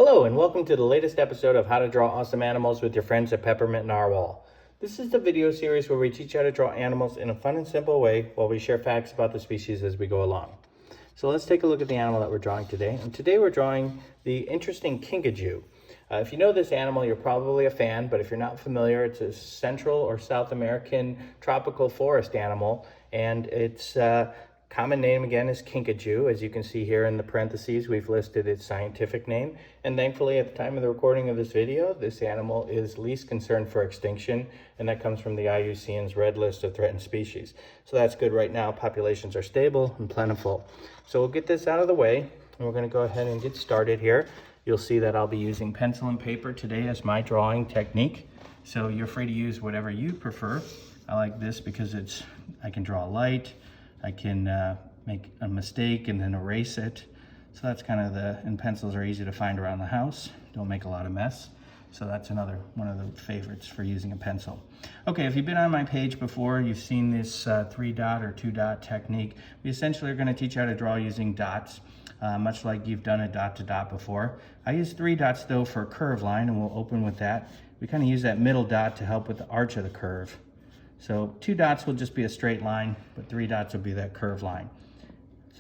Hello and welcome to the latest episode of How to Draw Awesome Animals with your friends at Peppermint Narwhal. This is the video series where we teach you how to draw animals in a fun and simple way while we share facts about the species as we go along. So let's take a look at the animal that we're drawing today. And today we're drawing the interesting Kinkajou. If you know this animal, you're probably a fan, but if you're not familiar, it's a Central or South American tropical forest animal, and its common name again is Kinkajou. As you can see here in the parentheses, we've listed its scientific name. And thankfully, at the time of the recording of this video, this animal is least concerned for extinction, and that comes from the IUCN's Red List of Threatened Species. So that's good right now. Populations are stable and plentiful. So we'll get this out of the way, and we're going to go ahead and get started here. You'll see that I'll be using pencil and paper today as my drawing technique. So you're free to use whatever you prefer. I like this because I can draw light. I can make a mistake and then erase it. So that's kind of and pencils are easy to find around the house. Don't make a lot of mess. So that's another one of the favorites for using a pencil. Okay, if you've been on my page before, you've seen this 3-dot or 2-dot technique. We essentially are going to teach you how to draw using dots, much like you've done a dot to dot before. I use 3 dots though for a curve line, and we'll open with that. We kind of use that middle dot to help with the arch of the curve. So 2 dots will just be a straight line, but 3 dots will be that curve line.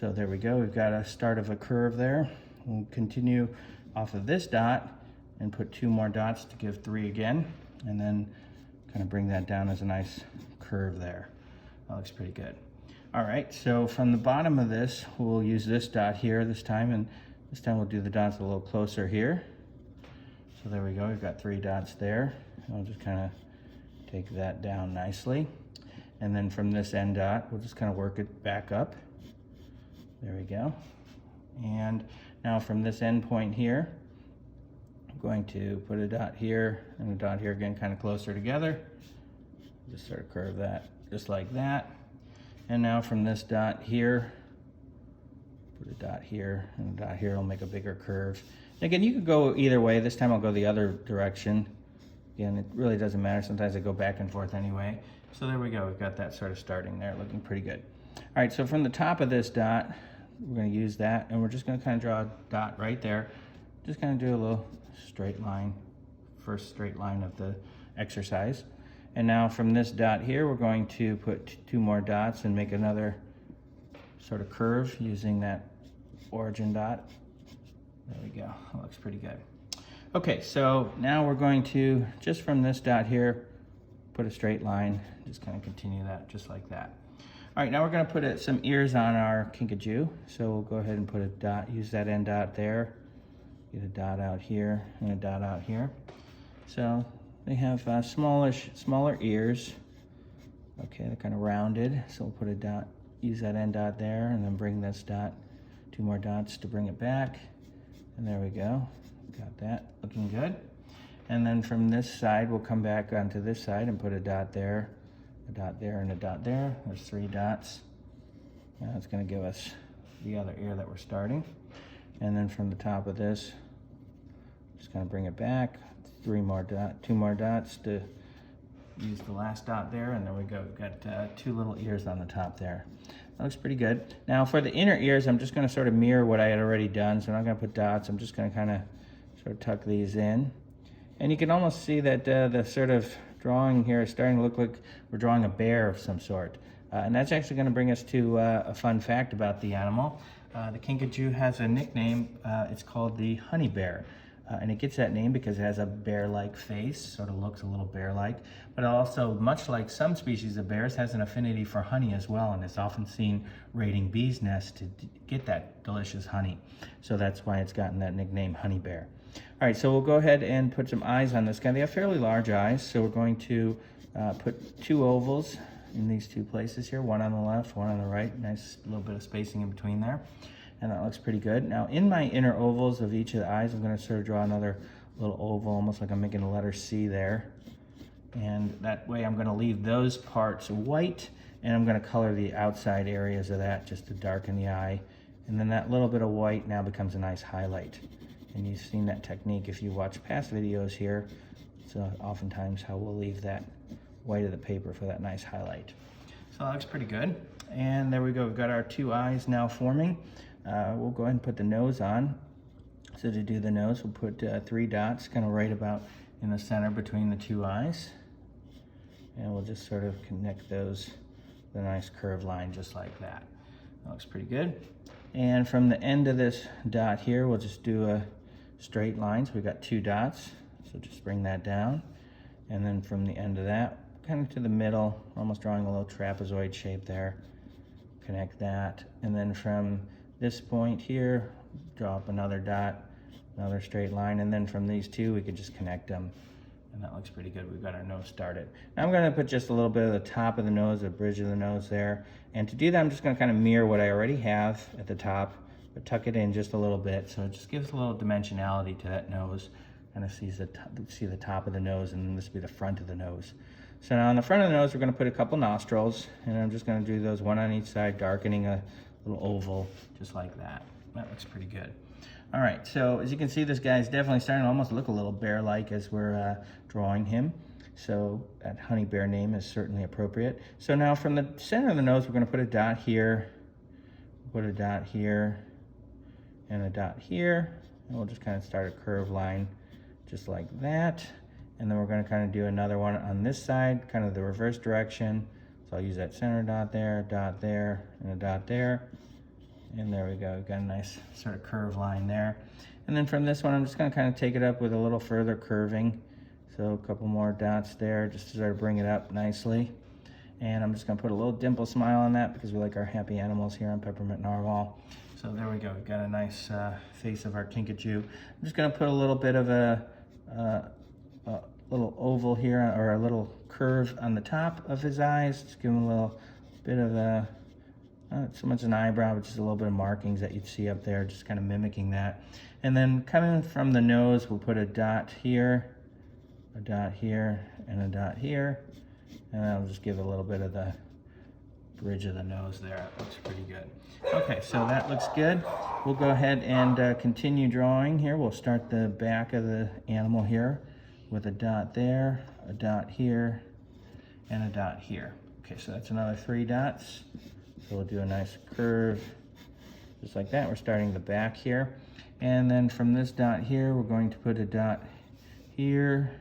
So there we go, we've got a start of a curve there. We'll continue off of this dot and put 2 more dots to give 3 again, and then kind of bring that down as a nice curve there. That looks pretty good. All right, so from the bottom of this, we'll use this dot here this time, and this time we'll do the dots a little closer here. So there we go, we've got 3 dots there. I'll just kind of take that down nicely. And then from this end dot, we'll just kind of work it back up. There we go. And now from this end point here, I'm going to put a dot here and a dot here again, kind of closer together. Just sort of curve that just like that. And now from this dot here, put a dot here and a dot here will make a bigger curve. And again, you could go either way. This time I'll go the other direction. Again, it really doesn't matter. Sometimes I go back and forth anyway. So there we go. We've got that sort of starting there, looking pretty good. All right, so from the top of this dot, we're going to use that, and we're just going to kind of draw a dot right there. Just kind of do a little straight line, first straight line of the exercise. And now from this dot here, we're going to put 2 more dots and make another sort of curve using that origin dot. There we go. That looks pretty good. Okay, so now we're going to, just from this dot here, put a straight line, just kind of continue that just like that. All right, now we're going to put some ears on our Kinkajou. So we'll go ahead and put a dot, use that end dot there, get a dot out here and a dot out here. So they have smaller ears. Okay, they're kind of rounded. So we'll put a dot, use that end dot there, and then bring this dot, 2 more dots to bring it back. And there we go. Got that, looking good. And then from this side, we'll come back onto this side and put a dot there, and a dot there. There's 3 dots. Now it's gonna give us the other ear that we're starting. And then from the top of this, just gonna bring it back, 2 more dots to use the last dot there, and there we go. We've got 2 little ears on the top there. That looks pretty good. Now for the inner ears, I'm just gonna sort of mirror what I had already done, so I'm not gonna put dots. I'm just gonna kind of sort of tuck these in. And you can almost see that the sort of drawing here is starting to look like we're drawing a bear of some sort. And that's actually going to bring us to a fun fact about the animal. The Kinkajou has a nickname. It's called the honey bear. And it gets that name because it has a bear-like face, sort of looks a little bear-like. But also, much like some species of bears, has an affinity for honey as well, and is often seen raiding bees' nests to get that delicious honey. So that's why it's gotten that nickname, honey bear. All right, so we'll go ahead and put some eyes on this guy. They have fairly large eyes, so we're going to put 2 ovals in these 2 places here, one on the left, one on the right. Nice little bit of spacing in between there, and that looks pretty good. Now, in my inner ovals of each of the eyes, I'm going to sort of draw another little oval, almost like I'm making a letter C there. And that way I'm going to leave those parts white, and I'm going to color the outside areas of that just to darken the eye. And then that little bit of white now becomes a nice highlight. And you've seen that technique if you watch past videos here. So oftentimes how we'll leave that white of the paper for that nice highlight. So that looks pretty good. And there we go, we've got our 2 eyes now forming. We'll go ahead and put the nose on. So to do the nose, we'll put 3 dots kind of right about in the center between the 2 eyes. And we'll just sort of connect those with a nice curved line just like that. That looks pretty good. And from the end of this dot here, we'll just do a straight line. So we've got 2 dots. So just bring that down. And then from the end of that, kind of to the middle, almost drawing a little trapezoid shape there. Connect that. And then from this point here, draw up another dot, another straight line. And then from these 2, we could just connect them. And that looks pretty good. We've got our nose started. Now I'm going to put just a little bit of the top of the nose, the bridge of the nose there. And to do that, I'm just going to kind of mirror what I already have at the top, but tuck it in just a little bit. So it just gives a little dimensionality to that nose. Kind of see the top of the nose, and then this will be the front of the nose. So now on the front of the nose, we're going to put a couple nostrils, and I'm just going to do those one on each side, darkening a little oval, just like that. That looks pretty good. All right, so as you can see, this guy's definitely starting to almost look a little bear-like as we're drawing him. So that honey bear name is certainly appropriate. So now from the center of the nose, we're going to put a dot here, put a dot here, and a dot here. And we'll just kind of start a curved line just like that. And then we're going to kind of do another one on this side, kind of the reverse direction. So I'll use that center dot there, and a dot there. And there we go, we've got a nice sort of curved line there. And then from this one, I'm just going to kind of take it up with a little further curving. So a couple more dots there, just to sort of bring it up nicely. And I'm just going to put a little dimple smile on that because we like our happy animals here on Peppermint Narwhal. So there we go, we've got a nice face of our Kinkajou. I'm just going to put a little bit of a little oval here, or a little curve on the top of his eyes. Just give him a little bit of a, not so much an eyebrow, but just a little bit of markings that you'd see up there, just kind of mimicking that. And then coming from the nose, we'll put a dot here, a dot here, and a dot here. And that'll just give a little bit of the bridge of the nose there. It looks pretty good. Okay, so that looks good. We'll go ahead and continue drawing here. We'll start the back of the animal here with a dot there, a dot here, and a dot here. Okay, so that's another 3 dots. So we'll do a nice curve just like that. We're starting the back here. And then from this dot here, we're going to put a dot here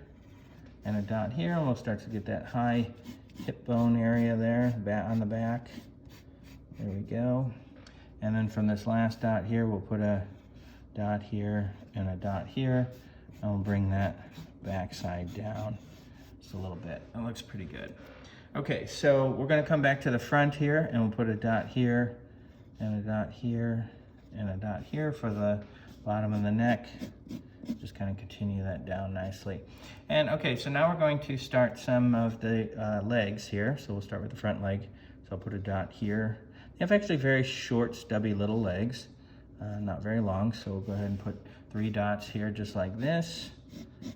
and a dot here, and we'll start to get that high hip bone area there on the back. There we go. And then from this last dot here, we'll put a dot here and a dot here, and we'll bring that back side down just a little bit. That looks pretty good. Okay, so we're going to come back to the front here, and we'll put a dot here and a dot here and a dot here for the bottom of the neck. Just kind of continue that down nicely. And okay, so now we're going to start some of the legs here. So we'll start with the front leg. So I'll put a dot here. They have actually very short, stubby little legs, not very long. So we'll go ahead and put 3 dots here just like this.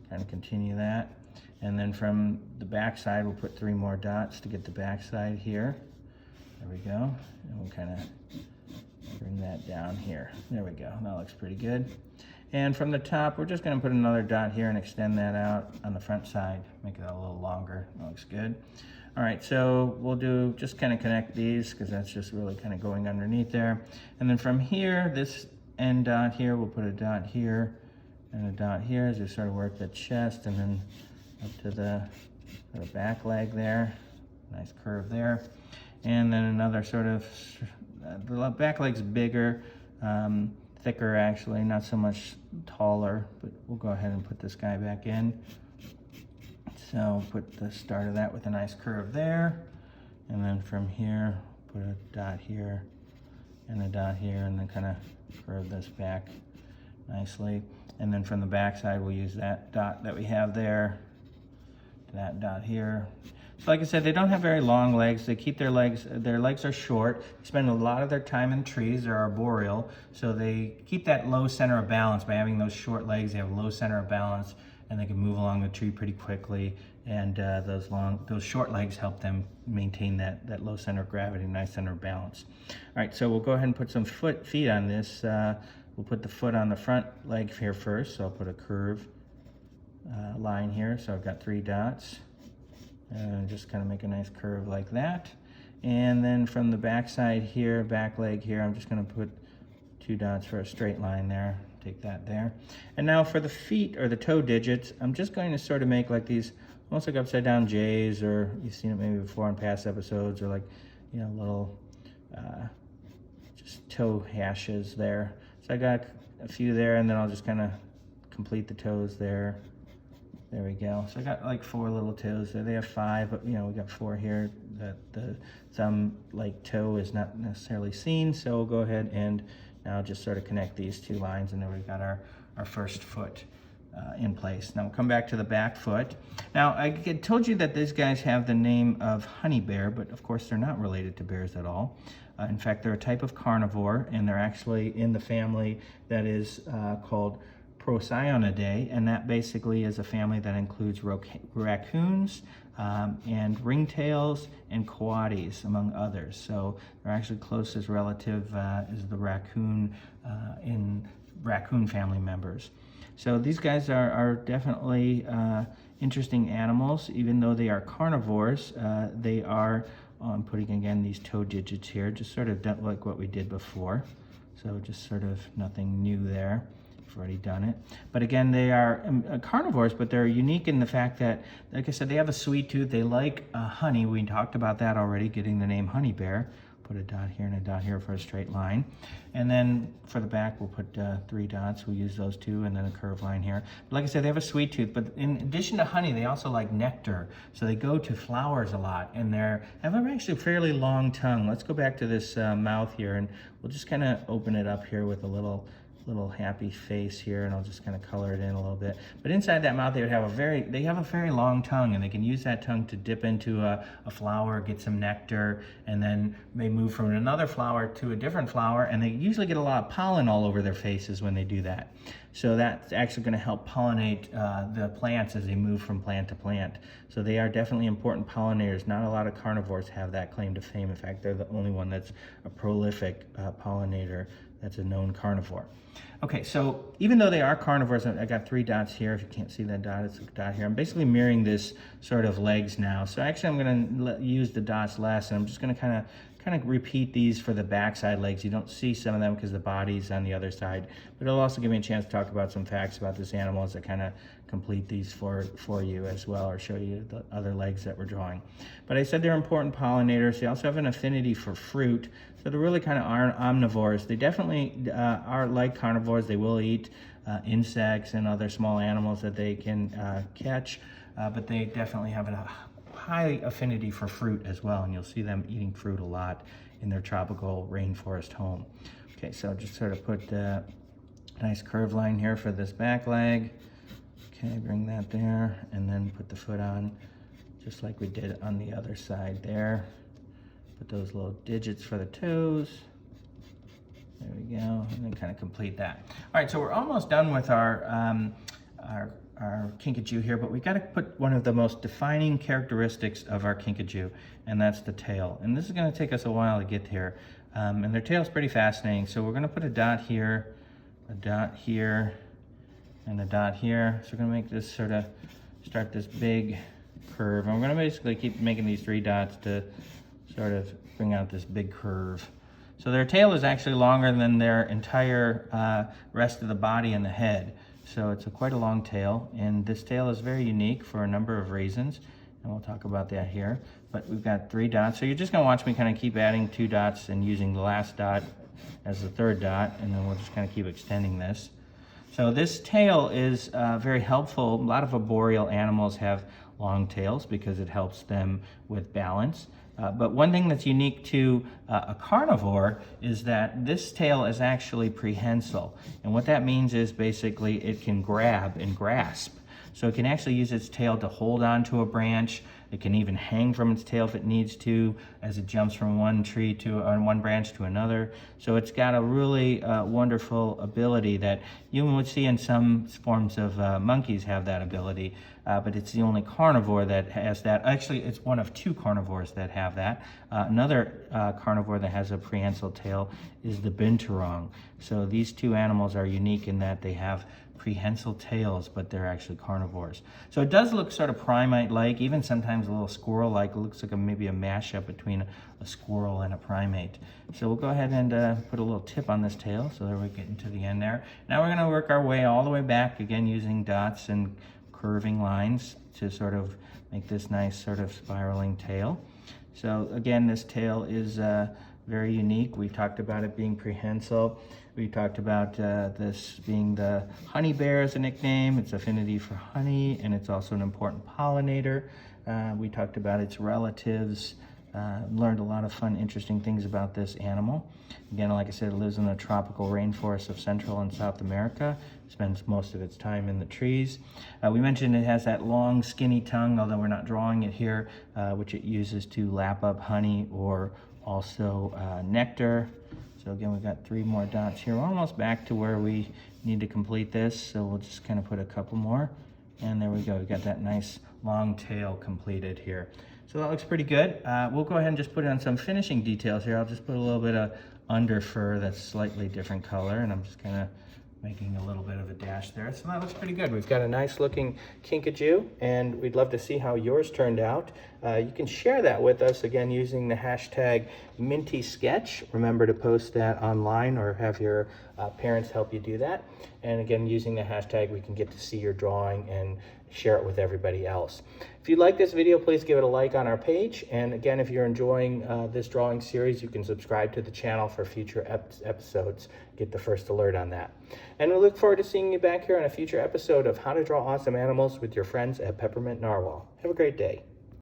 Kind of continue that. And then from the back side, we'll put 3 more dots to get the back side here. There we go. And we'll kind of bring that down here. There we go. That looks pretty good. And from the top, we're just going to put another dot here and extend that out on the front side, make it a little longer. That looks good. All right, so we'll do just kind of connect these because that's just really kind of going underneath there. And then from here, this end dot here, we'll put a dot here and a dot here as we sort of work the chest, and then up to the sort of back leg there. Nice curve there. And then another sort of, the back leg's bigger, thicker actually, not so much taller, but we'll go ahead and put this guy back in. So put the start of that with a nice curve there. And then from here, put a dot here and a dot here, and then kind of curve this back nicely. And then from the back side, we'll use that dot that we have there, that dot here. So like I said, they don't have very long legs. They keep their legs are short. They spend a lot of their time in trees. They're arboreal. So they keep that low center of balance by having those short legs. They have a low center of balance, and they can move along the tree pretty quickly. And those short legs help them maintain that low center of gravity, nice center of balance. All right, so we'll go ahead and put some feet on this. We'll put the foot on the front leg here first. So I'll put a curve line here. So I've got 3 dots. And just kind of make a nice curve like that. And then from the back side here, back leg here, I'm just going to put 2 dots for a straight line there. take that there. And now for the feet or the toe digits, I'm just going to sort of make like these, almost like upside down J's, or you've seen it maybe before in past episodes, or like, you know, little just toe hashes there. So I got a few there, and then I'll just kind of complete the toes there. There we go. So I got like 4 little toes there. They have 5, but you know, we got 4 here. The thumb like toe is not necessarily seen, so we'll go ahead and now just sort of connect these 2 lines, and then we've got our first foot in place. Now we'll come back to the back foot. Now I told you that these guys have the name of honey bear, but of course they're not related to bears at all. In fact, they're a type of carnivore, and they're actually in the family that is called Procyon, and that basically is a family that includes raccoons and ringtails and coatis, among others. So their actually closest relative is the raccoon in raccoon family members. So these guys are definitely interesting animals. Even though they are carnivores, they are, I'm putting again these toe digits here, just sort of like what we did before. So just sort of nothing new there. I've already done it. But again, they are carnivores, but they're unique in the fact that, like I said, they have a sweet tooth. They like honey. We talked about that already, getting the name honey bear. Put a dot here and a dot here for a straight line. And then for the back, we'll put 3 dots. We'll use those 2, and then a curved line here. But like I said, they have a sweet tooth, but in addition to honey, they also like nectar. So they go to flowers a lot, and they have actually a fairly long tongue. Let's go back to this mouth here, and we'll just kind of open it up here with a little happy face here, and I'll just kind of color it in a little bit. But inside that mouth, they have a very long tongue, and they can use that tongue to dip into a flower, get some nectar, and then they move from another flower to a different flower, and they usually get a lot of pollen all over their faces when they do that. So that's actually going to help pollinate the plants as they move from plant to plant. So they are definitely important pollinators. Not a lot of carnivores have that claim to fame. In fact, they're the only one that's a prolific pollinator that's a known carnivore. Okay, so even though they are carnivores, I got 3 dots here. If you can't see that dot, it's a dot here. I'm basically mirroring this sort of legs now. So actually I'm gonna use the dots less, and I'm just gonna kind of repeat these for the backside legs. You don't see some of them because the body's on the other side, but it'll also give me a chance to talk about some facts about this animal as I kind of complete these for you as well, or show you the other legs that we're drawing. But I said they're important pollinators. They also have an affinity for fruit, so they're really kind of omnivores. They definitely are like carnivores. They will eat insects and other small animals that they can catch, but they definitely have a high affinity for fruit as well, and you'll see them eating fruit a lot in their tropical rainforest home. Okay, so just sort of put a nice curved line here for this back leg. Okay, bring that there, and then put the foot on just like we did on the other side there. Put those little digits for the toes. There we go, and then kind of complete that. All right, so we're almost done with our Kinkajou here, but we got to put one of the most defining characteristics of our Kinkajou, and that's the tail. And this is going to take us a while to get here, and their tail is pretty fascinating. So we're going to put a dot here, a dot here, and a dot here. So we're going to make this sort of start this big curve, and we're going to basically keep making these 3 dots to sort of bring out this big curve. So their tail is actually longer than their entire rest of the body and the head. So it's quite a long tail, and this tail is very unique for a number of reasons, and we'll talk about that here. But we've got 3 dots, so you're just going to watch me kind of keep adding 2 dots and using the last dot as the 3rd dot, and then we'll just kind of keep extending this. So this tail is very helpful. A lot of arboreal animals have long tails because it helps them with balance. But one thing that's unique to a carnivore is that this tail is actually prehensile. And what that means is basically it can grab and grasp. So it can actually use its tail to hold on to a branch. It can even hang from its tail if it needs to, as it jumps from one tree to one branch to another. So it's got a really wonderful ability that you would see in some forms of monkeys have that ability, but it's the only carnivore that has that. Actually, it's one of 2 carnivores that have that. Another carnivore that has a prehensile tail is the binturong. So these 2 animals are unique in that they have prehensile tails, but they're actually carnivores. So it does look sort of primate-like. Even sometimes sometimes a little squirrel-like. It looks like maybe a mashup between a squirrel and a primate. So we'll go ahead and put a little tip on this tail, so that we're getting to the end there. Now we're gonna work our way all the way back, again using dots and curving lines to sort of make this nice sort of spiraling tail. So again, this tail is very unique. We talked about it being prehensile. We talked about this being the honey bear as a nickname. Its affinity for honey, and it's also an important pollinator. We talked about its relatives. Learned a lot of fun, interesting things about this animal. Again, like I said, it lives in the tropical rainforests of Central and South America. Spends most of its time in the trees. We mentioned it has that long, skinny tongue, although we're not drawing it here, which it uses to lap up honey or also nectar. So again, we've got 3 more dots here. We're almost back to where we need to complete this, so we'll just kind of put a couple more. And there we go, we've got that nice long tail completed here. So that looks pretty good. We'll go ahead and just put on some finishing details here. I'll just put a little bit of under fur that's slightly different color, and I'm just kind of making a little bit of a dash there. So that looks pretty good. We've got a nice looking Kinkajou, and we'd love to see how yours turned out. You can share that with us, again, using the hashtag MintySketch. Remember to post that online or have your parents help you do that. And again, using the hashtag, we can get to see your drawing and share it with everybody else. If you like this video, please give it a like on our page. And again, if you're enjoying this drawing series, you can subscribe to the channel for future episodes. Get the first alert on that. And we look forward to seeing you back here on a future episode of How to Draw Awesome Animals with your friends at Peppermint Narwhal. Have a great day.